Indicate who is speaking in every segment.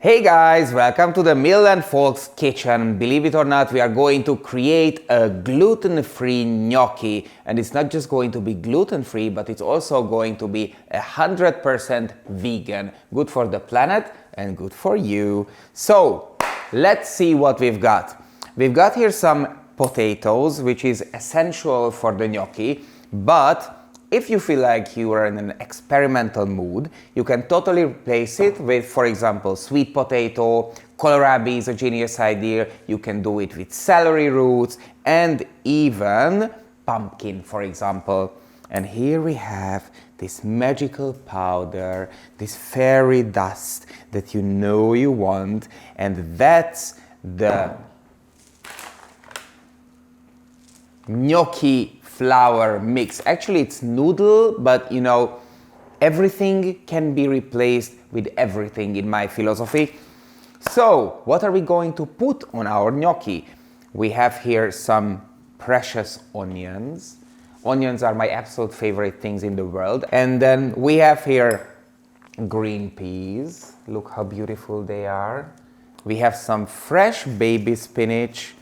Speaker 1: Hey guys, welcome to the Mill Folks kitchen. Believe it or not, we are going to create a gluten-free gnocchi, and it's not just going to be gluten-free, but it's also going to be 100% vegan, good for the planet and good for you. So let's see what we've got. We've got here some potatoes, which is essential for the gnocchi, but if you feel like you are in an experimental mood, you can totally replace it with, for example, sweet potato. Kohlrabi is a genius idea. You can do it with celery roots and even pumpkin, for example. And here we have this magical powder, this fairy dust that you know you want, and that's the gnocchi flour mix. Actually, it's noodle, but you know, everything can be replaced with everything in my philosophy. So, what are we going to put on our gnocchi? We have here some precious onions. Onions are my absolute favorite things in the world. And then we have here green peas. Look how beautiful they are. We have some fresh baby spinach,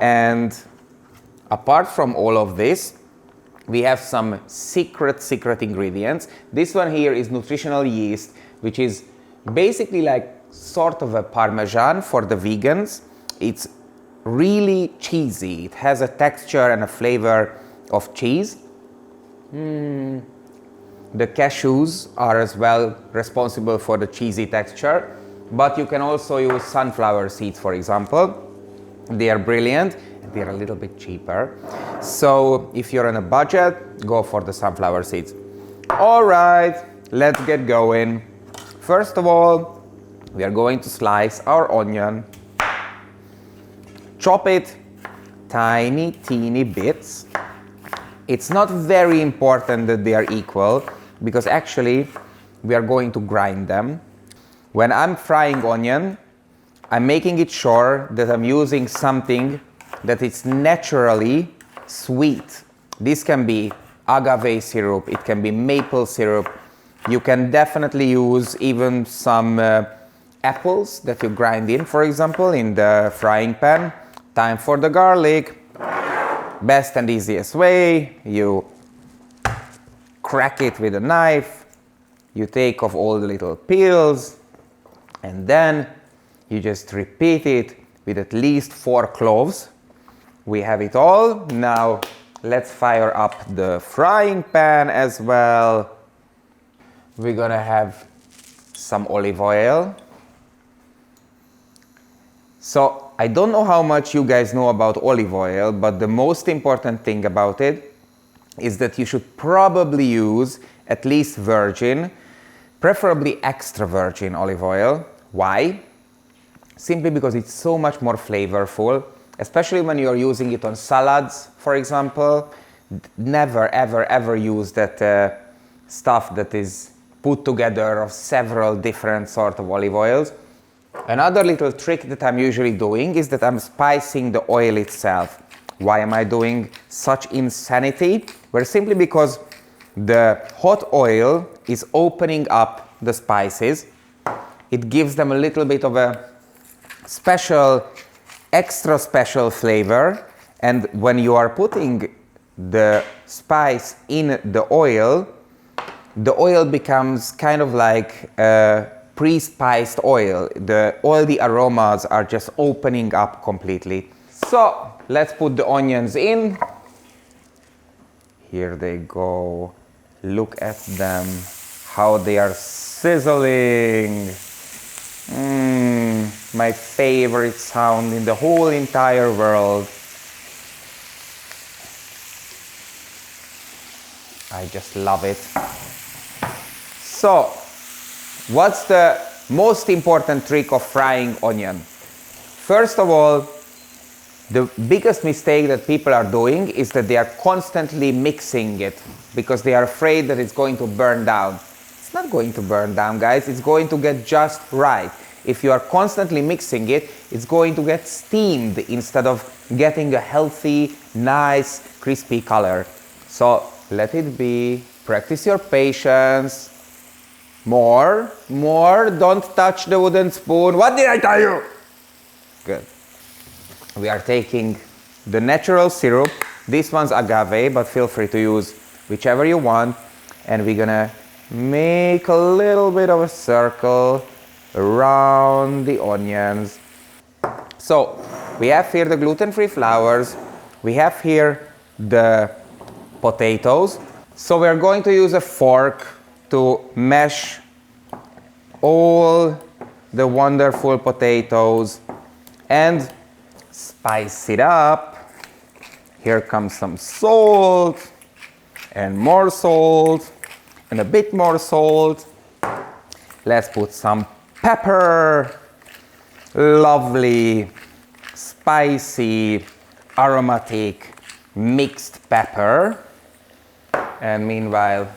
Speaker 1: and apart from all of this, we have some secret ingredients. This one here is nutritional yeast, which is basically like sort of a parmesan for the vegans. It's really cheesy. It has a texture and a flavor of cheese. The cashews are as well responsible for the cheesy texture, but you can also use sunflower seeds, for example. They are brilliant. They're a little bit cheaper. So if you're on a budget, go for the sunflower seeds. All right, let's get going. First of all, we are going to slice our onion. Chop it tiny, teeny bits. It's not very important that they are equal, because actually we are going to grind them. When I'm frying onion, I'm making it sure that I'm using something that is naturally sweet. This can be agave syrup, it can be maple syrup. You can definitely use even some apples that you grind in, for example, in the frying pan. Time for the garlic. Best and easiest way, you crack it with a knife, you take off all the little peels, and then you just repeat it with at least 4 cloves. We have it all. Now let's fire up the frying pan as well. We're gonna have some olive oil. So I don't know how much you guys know about olive oil, but the most important thing about it is that you should probably use at least virgin, preferably extra virgin olive oil. Why? Simply because it's so much more flavorful. Especially when you're using it on salads, for example. Never, ever use that stuff that is put together of several different sort of olive oils. Another little trick that I'm usually doing is that I'm spicing the oil itself. Why am I doing such insanity? Well, simply because the hot oil is opening up the spices. It gives them a little bit of a extra special flavor, and when you are putting the spice in the oil becomes kind of like a pre-spiced oil. All the aromas are just opening up completely. So let's put the onions in. Here they go. Look at them, how they are sizzling. My favorite sound in the whole entire world. I just love it. So, what's the most important trick of frying onion? First of all, the biggest mistake that people are doing is that they are constantly mixing it because they are afraid that it's going to burn down. It's not going to burn down, guys. It's going to get just right. If you are constantly mixing it, it's going to get steamed instead of getting a healthy, nice, crispy color. So let it be. Practice your patience. More, don't touch the wooden spoon. What did I tell you? Good. We are taking the natural syrup. This one's agave, but feel free to use whichever you want. And we're gonna make a little bit of a circle around the onions. So we have here the gluten-free flours. We have here the potatoes. So we're going to use a fork to mash all the wonderful potatoes and spice it up. Here comes some salt and more salt and a bit more salt. Let's put some pepper. Lovely, spicy, aromatic, mixed pepper. And meanwhile,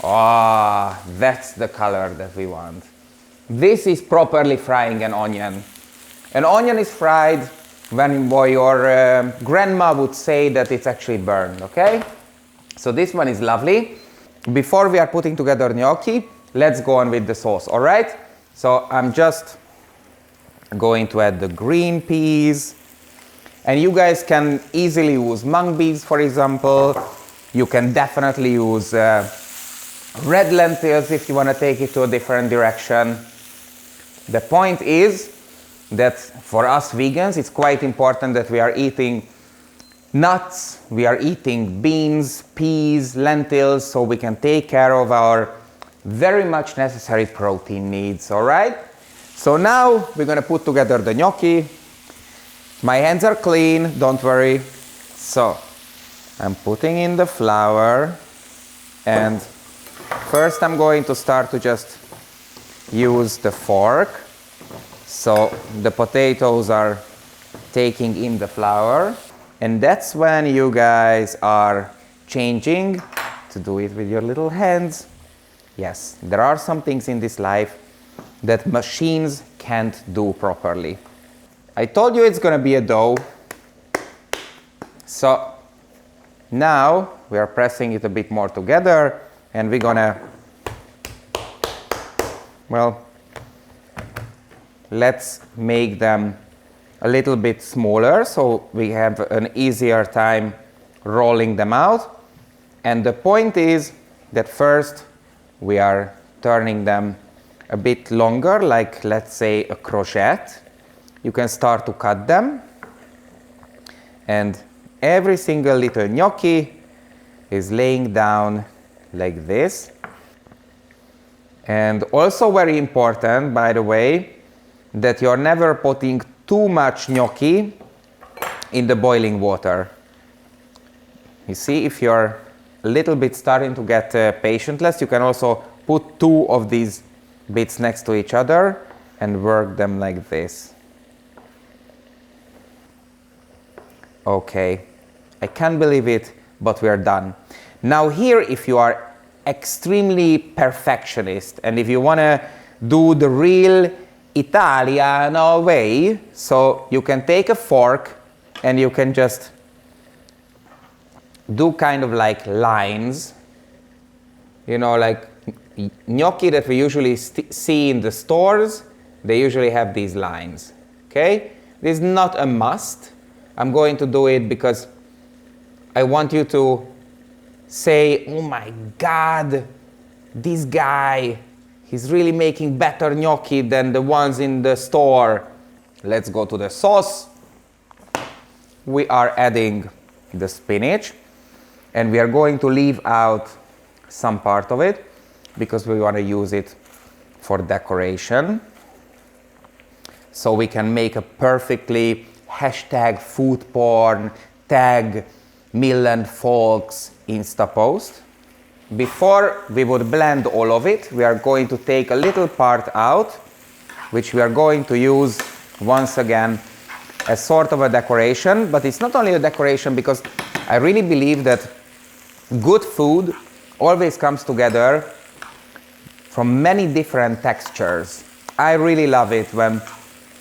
Speaker 1: that's the color that we want. This is properly frying an onion. An onion is fried when your grandma would say that it's actually burned, okay? So this one is lovely. Before we are putting together gnocchi, let's go on with the sauce, all right? So I'm just going to add the green peas. And you guys can easily use mung beans, for example. You can definitely use red lentils if you want to take it to a different direction. The point is that for us vegans, it's quite important that we are eating nuts, we are eating beans, peas, lentils, so we can take care of our very much necessary protein needs, all right? So now we're going to put together the gnocchi. My hands are clean, don't worry. So I'm putting in the flour, and first I'm going to start to just use the fork. So the potatoes are taking in the flour, and that's when you guys are changing to do it with your little hands. Yes, there are some things in this life that machines can't do properly. I told you it's gonna be a dough. So now we are pressing it a bit more together, and we're gonna, well, let's make them a little bit smaller so we have an easier time rolling them out. And the point is that first we are turning them a bit longer, like let's say a crochet. You can start to cut them, and every single little gnocchi is laying down like this. And also very important, by the way, that you're never putting too much gnocchi in the boiling water. You see, if you're a little bit starting to get patientless, you can also put two of these bits next to each other and work them like this. Okay, I can't believe it, but we are done. Now here, if you are extremely perfectionist and if you want to do the real Italiano way, so you can take a fork and you can just do kind of like lines, you know, like gnocchi that we usually see in the stores. They usually have these lines, okay? This is not a must. I'm going to do it because I want you to say, oh my God, this guy, he's really making better gnocchi than the ones in the store. Let's go to the sauce. We are adding the spinach, and we are going to leave out some part of it because we want to use it for decoration. So we can make a perfectly hashtag food porn, tag Mill Folks Insta post. Before we would blend all of it, we are going to take a little part out, which we are going to use once again, as sort of a decoration, but it's not only a decoration because I really believe that good food always comes together from many different textures. I really love it when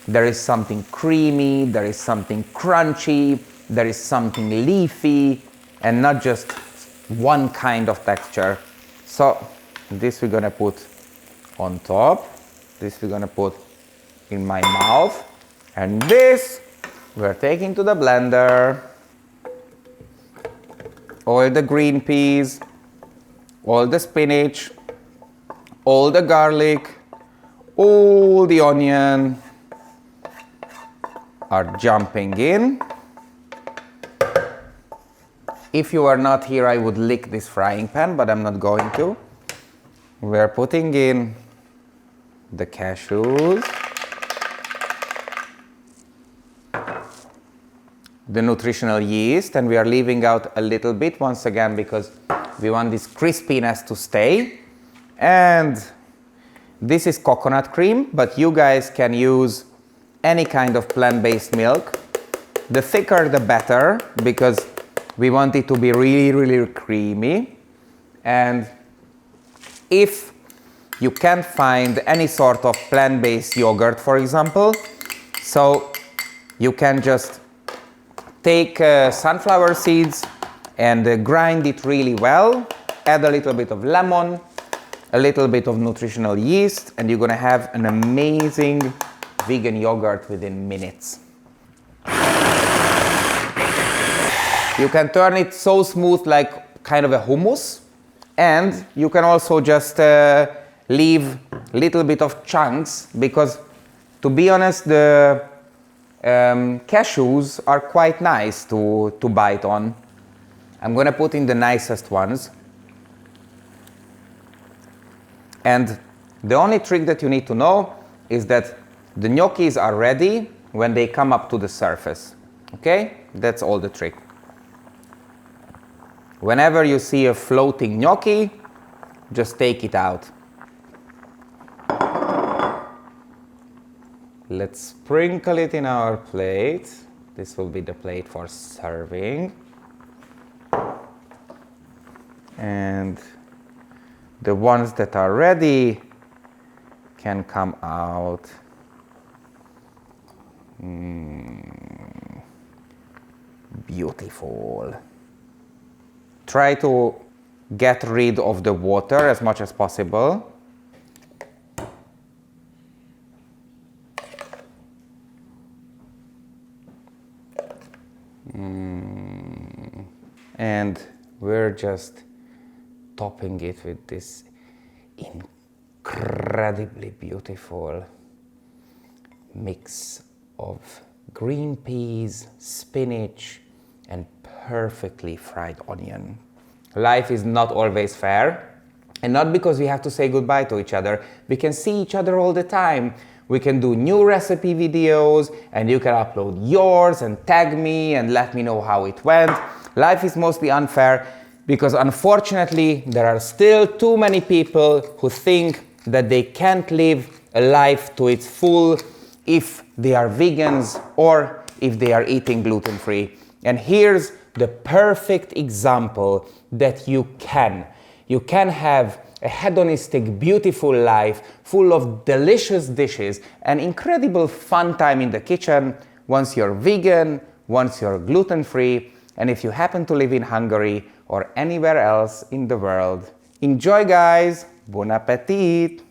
Speaker 1: there is something creamy, there is something crunchy, there is something leafy, and not just one kind of texture. So this we're gonna put on top, this we're gonna put in my mouth, and this we're taking to the blender. All the green peas, all the spinach, all the garlic, all the onion are jumping in. If you are not here, I would lick this frying pan, but I'm not going to. We're putting in the cashews, the nutritional yeast, and we are leaving out a little bit once again because we want this crispiness to stay. And this is coconut cream, but you guys can use any kind of plant-based milk. The thicker the better, because we want it to be really, really creamy. And if you can't find any sort of plant-based yogurt, for example, so you can just take sunflower seeds and grind it really well, add a little bit of lemon, a little bit of nutritional yeast, and you're gonna have an amazing vegan yogurt within minutes. You can turn it so smooth like kind of a hummus, and you can also just leave a little bit of chunks, because to be honest, the cashews are quite nice to bite on. I'm gonna put in the nicest ones. And the only trick that you need to know is that the gnocchis are ready when they come up to the surface. Okay? That's all the trick. Whenever you see a floating gnocchi, just take it out. Let's sprinkle it in our plate. This will be the plate for serving. And the ones that are ready can come out. Beautiful. Try to get rid of the water as much as possible. And we're just topping it with this incredibly beautiful mix of green peas, spinach, and perfectly fried onion. Life is not always fair, and not because we have to say goodbye to each other. We can see each other all the time. We can do new recipe videos, and you can upload yours and tag me and let me know how it went. Life is mostly unfair because unfortunately there are still too many people who think that they can't live a life to its full if they are vegans or if they are eating gluten-free. And here's the perfect example that you can. You can have a hedonistic, beautiful life full of delicious dishes and incredible fun time in the kitchen once you're vegan, once you're gluten-free, and if you happen to live in Hungary or anywhere else in the world. Enjoy, guys! Bon appetit!